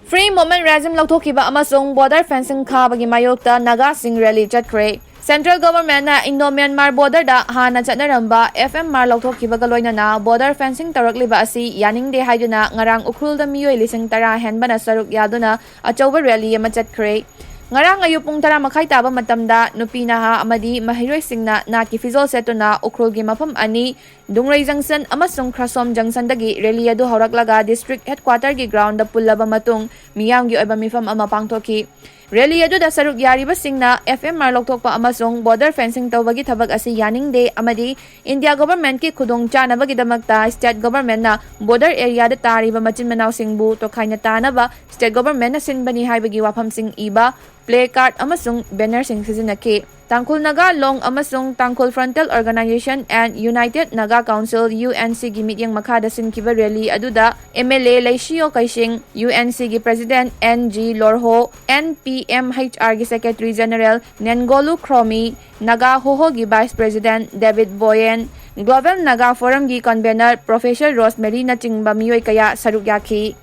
Free Movement Regime Louthokhiba Amasung border fencing Khabagi Mayokta Naga sing rally Chatkhre. Central Government na Indo-Myanmar border da hana chatnaramba FMR Louthokhiba galoinana border fencing tarakliba asi yaningde haiduna ngarang ukrul da miyoi lising tara henbana saruk yaduna achauba rally ama Chatkhre. Ngarang ayupung tara makai taba matamda nupi na ha amadi mahiroi singna na ki fizol setuna ukrul gi mafam ani Dungray Junction amasung Krasom Junction dagi rally adu hawraklaga district headquarter gi ground da pullaba matung miyam gi oiba mifam ama pangthoki. Rally adu da saruk yariba singna FMR Louthokpa amasung border fencing tawbagi thabak asi yaningde amadi India government ki khudong chanabagi damakta state government na border area da tariba machin manaw singbu to khaina tanaba state government na sinbani haibagi wafam sing iba play card amasung banner sing sizinaki. Tangkul Naga Long amasung Tangkul Frontal Organization and United Naga Council UNC gi mityang makada sinkiba rally aduda MLA Laishio Kaishing UNC gi President NG Lorho NPMHR gi Secretary General Nengolu Kromi Naga Hoho gi Vice President David Boyen Global Naga Forum gi Convener Professor Rosemary na chingba miyoy kaya saruk yaki.